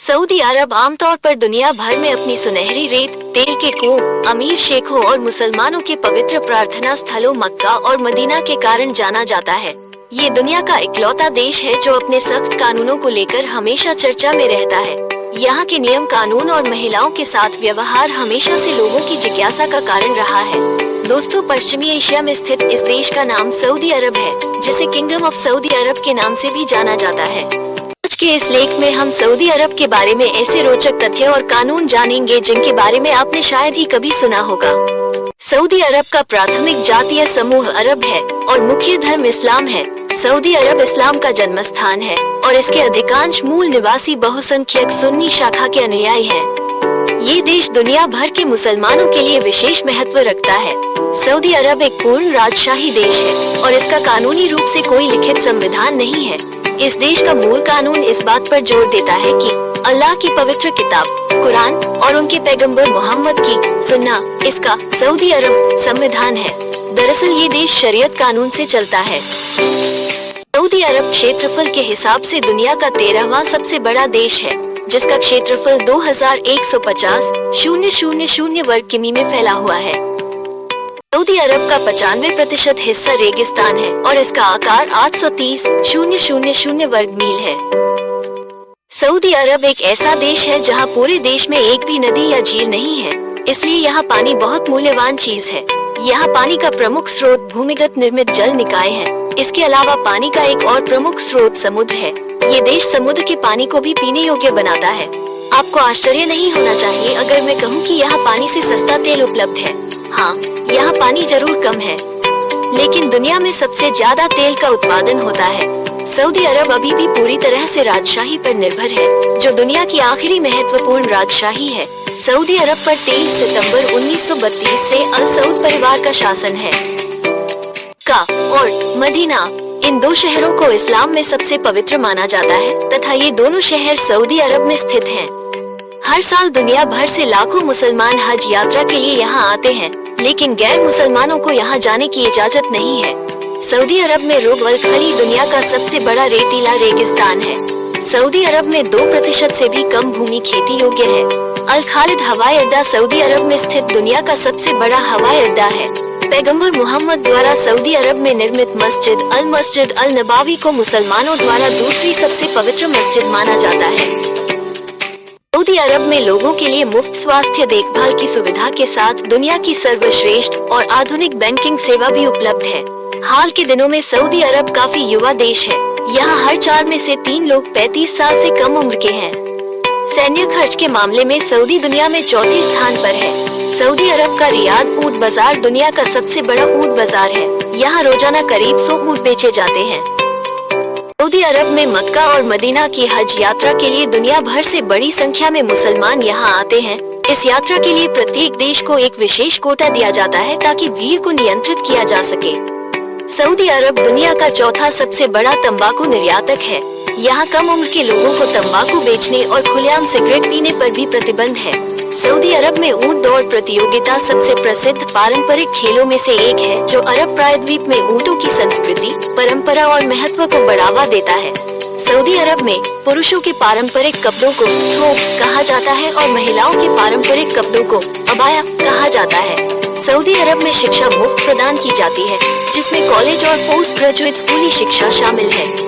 Saudi अरब आमतौर पर दुनिया भर में अपनी सुनहरी रेत, तेल के कुओं, अमीर शेखों और मुसलमानों के पवित्र प्रार्थना स्थलों मक्का और मदीना के कारण जाना जाता है। ये दुनिया का इकलौता देश है जो अपने सख्त कानूनों को लेकर हमेशा चर्चा में रहता है। यहाँ के नियम कानून और महिलाओं के साथ व्यवहार हमेशा से लोगों की जिज्ञासा का कारण रहा है। दोस्तों, पश्चिमी एशिया में स्थित इस देश का नाम सऊदी अरब है, जिसे किंगडम ऑफ सऊदी अरब के नाम से भी जाना जाता है। आज के इस लेख में हम सऊदी अरब के बारे में ऐसे रोचक तथ्य और कानून जानेंगे जिनके बारे में आपने शायद ही कभी सुना होगा। सऊदी अरब का प्राथमिक जातीय समूह अरब है और मुख्य धर्म इस्लाम है। सऊदी अरब इस्लाम का जन्म स्थान है और इसके अधिकांश मूल निवासी बहुसंख्यक सुन्नी शाखा के अनुयायी हैं। ये देश दुनिया भर के मुसलमानों के लिए विशेष महत्व रखता है। सऊदी अरब एक पूर्ण राजशाही देश है और इसका कानूनी रूप से कोई लिखित संविधान नहीं है। इस देश का मूल कानून इस बात पर जोर देता है कि अल्लाह की पवित्र किताब कुरान और उनके पैगंबर मोहम्मद की सुन्ना इसका सऊदी अरब संविधान है। दरअसल ये देश शरीयत कानून से चलता है। सऊदी अरब क्षेत्रफल के हिसाब से दुनिया का 13वां सबसे बड़ा देश है, जिसका क्षेत्रफल 2150,000 वर्ग किमी में फैला हुआ है। सऊदी अरब का 95% हिस्सा रेगिस्तान है और इसका आकार 830,000 वर्ग मील है। सऊदी अरब एक ऐसा देश है जहां पूरे देश में एक भी नदी या झील नहीं है, इसलिए यहाँ पानी बहुत मूल्यवान चीज है। यहाँ पानी का प्रमुख स्रोत भूमिगत निर्मित जल निकाय है। इसके अलावा पानी का एक और प्रमुख स्रोत समुद्र है। ये देश समुद्र के पानी को भी पीने योग्य बनाता है। आपको आश्चर्य नहीं होना चाहिए अगर मैं कहूँ कि यहाँ पानी से सस्ता तेल उपलब्ध है। हाँ, यहाँ पानी जरूर कम है, लेकिन दुनिया में सबसे ज्यादा तेल का उत्पादन होता है। सऊदी अरब अभी भी पूरी तरह से राजशाही पर निर्भर है, जो दुनिया की आखिरी महत्वपूर्ण राजशाही है। सऊदी अरब पर 23 सितंबर 1932 से अल सऊद परिवार का शासन है। मक्का और मदीना, इन दो शहरों को इस्लाम में सबसे पवित्र माना जाता है तथा ये दोनों शहर सऊदी अरब में स्थित हैं। हर साल दुनिया भर से लाखों मुसलमान हज यात्रा के लिए यहाँ आते हैं, लेकिन गैर मुसलमानों को यहाँ जाने की इजाजत नहीं है। सऊदी अरब में रुब अल खली दुनिया का सबसे बड़ा रेतीला रेगिस्तान है। सऊदी अरब में 2% से भी कम भूमि खेती योग्य है। अल खालिद हवाई अड्डा सऊदी अरब में स्थित दुनिया का सबसे बड़ा हवाई अड्डा है। पैगंबर मोहम्मद द्वारा सऊदी अरब में निर्मित मस्जिद अल नबावी को मुसलमानों द्वारा दूसरी सबसे पवित्र मस्जिद माना जाता है। सऊदी अरब में लोगों के लिए मुफ्त स्वास्थ्य देखभाल की सुविधा के साथ दुनिया की सर्वश्रेष्ठ और आधुनिक बैंकिंग सेवा भी उपलब्ध है। हाल के दिनों में सऊदी अरब काफी युवा देश है। यहाँ हर 4 में से 3 लोग 35 साल से कम उम्र के हैं। सैन्य खर्च के मामले में सऊदी दुनिया में चौथे स्थान पर है। सऊदी अरब का रियाद ऊंट बाजार दुनिया का सबसे बड़ा ऊंट बाजार है। यहाँ रोजाना करीब 100 ऊंट बेचे जाते हैं। सऊदी अरब में मक्का और मदीना की हज यात्रा के लिए दुनिया भर से बड़ी संख्या में मुसलमान यहाँ आते हैं। इस यात्रा के लिए प्रत्येक देश को एक विशेष कोटा दिया जाता है ताकि भीड़ को नियंत्रित किया जा सके। सऊदी अरब दुनिया का चौथा सबसे बड़ा तंबाकू निर्यातक है। यहाँ कम उम्र के लोगों को तंबाकू बेचने और खुलेआम सिगरेट पीने पर भी प्रतिबंध है। सऊदी अरब में ऊंट दौड़ प्रतियोगिता सबसे प्रसिद्ध पारंपरिक खेलों में से एक है, जो अरब प्रायद्वीप में ऊंटों की संस्कृति, परंपरा और महत्व को बढ़ावा देता है। सऊदी अरब में पुरुषों के पारंपरिक कपड़ों को थोब कहा जाता है और महिलाओं के पारंपरिक कपड़ों को अबाया कहा जाता है। सऊदी अरब में शिक्षा मुफ्त प्रदान की जाती है, जिसमें कॉलेज और पोस्ट ग्रेजुएट स्कूली शिक्षा शामिल है।